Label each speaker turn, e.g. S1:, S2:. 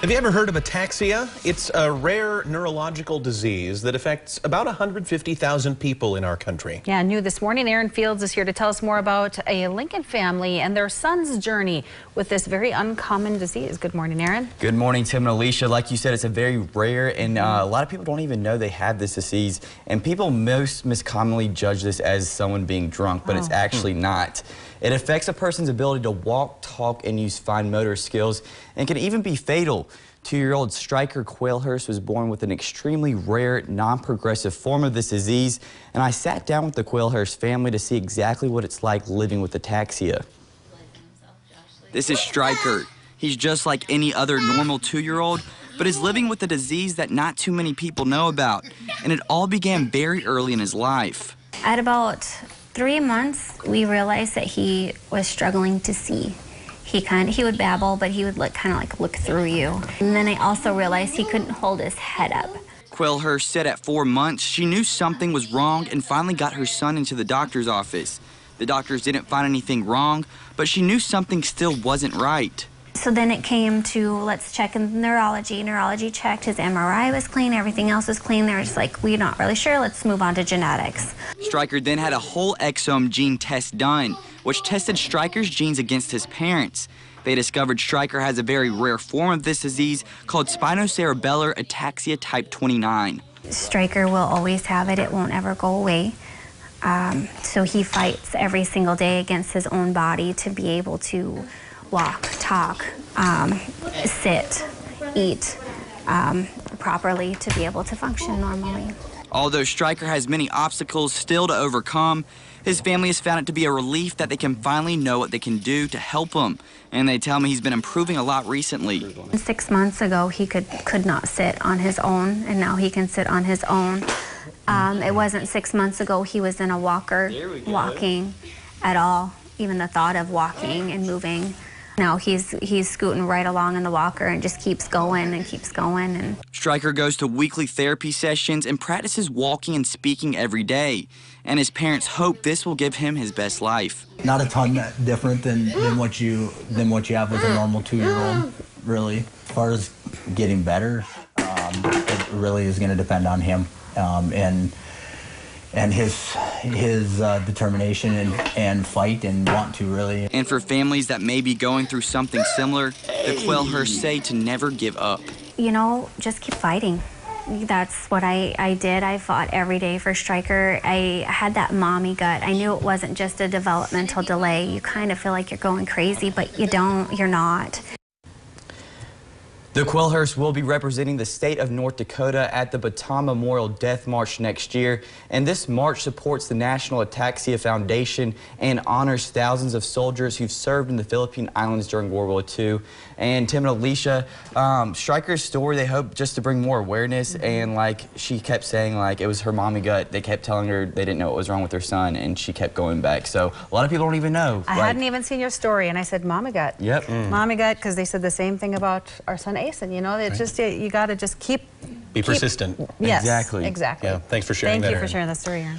S1: Have you ever heard of ataxia? It's a rare neurological disease that affects about 150,000 people in our country.
S2: Yeah, new this morning, Aaron Fields is here to tell us more about a Lincoln family and their son's journey with this very uncommon disease. Good morning, Aaron.
S3: Good morning, Tim and Alicia. Like you said, it's a very rare, and a lot of people don't even know they have this disease. And people most commonly judge this as someone being drunk, but it's actually not. It affects a person's ability to walk, talk, and use fine motor skills, and can even be fatal. 2-year-old Stryker Quailhurst was born with an extremely rare, non-progressive form of this disease, and I sat down with the Quailhurst family to see exactly what it's like living with ataxia. This is Stryker. He's just like any other normal 2-year-old, but is living with a disease that not too many people know about, and it all began very early in his life.
S4: At about 3 months, we realized that he was struggling to see. He would babble, but he would kind of look through you. And then I also realized he couldn't hold his head up.
S3: Quailhurst said at 4 months she knew something was wrong and finally got her son into the doctor's office. The doctors didn't find anything wrong, but she knew something still wasn't right.
S4: So then it came to, let's check in neurology. Neurology checked, his MRI was clean, everything else was clean. They were just like, we're not really sure, let's move on to genetics.
S3: Stryker then had a whole exome gene test done, which tested Stryker's genes against his parents. They discovered Stryker has a very rare form of this disease called spinocerebellar ataxia type 29.
S4: Stryker will always have it, it won't ever go away. So he fights every single day against his own body to be able to walk, talk, sit, eat properly, to be able to function normally.
S3: Although Stryker has many obstacles still to overcome, his family has found it to be a relief that they can finally know what they can do to help him. And they tell me he's been improving a lot recently.
S4: 6 months ago, he could not sit on his own, and now he can sit on his own. It wasn't 6 months ago he was in a walker, walking at all, even the thought of walking and moving. Now he's scooting right along in the walker and just keeps going and keeps going. And
S3: Stryker goes to weekly therapy sessions and practices walking and speaking every day. And his parents hope this will give him his best life.
S5: Not a ton different than what you have with a normal 2-year-old, really. As far as getting better, it really is going to depend on him and his determination and fight and want to really.
S3: And for families that may be going through something similar, the Quailhursts say to never give up.
S4: You know, just keep fighting. That's what I did. I fought every day for Stryker. I had that mommy gut. I knew it wasn't just a developmental delay. You kind of feel like you're going crazy, but you don't, you're not.
S3: The Quailhursts will be representing the state of North Dakota at the Bataan Memorial Death March next year. And this march supports the National Ataxia Foundation and honors thousands of soldiers who've served in the Philippine Islands during World War II. And Tim and Alicia, Stryker's story, they hope just to bring more awareness. And like she kept saying, like it was her mommy gut. They kept telling her they didn't know what was wrong with her son, and she kept going back. So a lot of people don't even know.
S2: I hadn't even seen your story, and I said mommy gut.
S3: Yep.
S2: Mommy gut, because they said the same thing about our son Asen. You know, it's just you got to just keep
S1: Be persistent.
S2: Yes,
S3: Exactly.
S2: Exactly.
S1: Yeah. Thanks for sharing that,
S2: Thank you
S1: Aaron.
S2: for sharing that story, Aaron.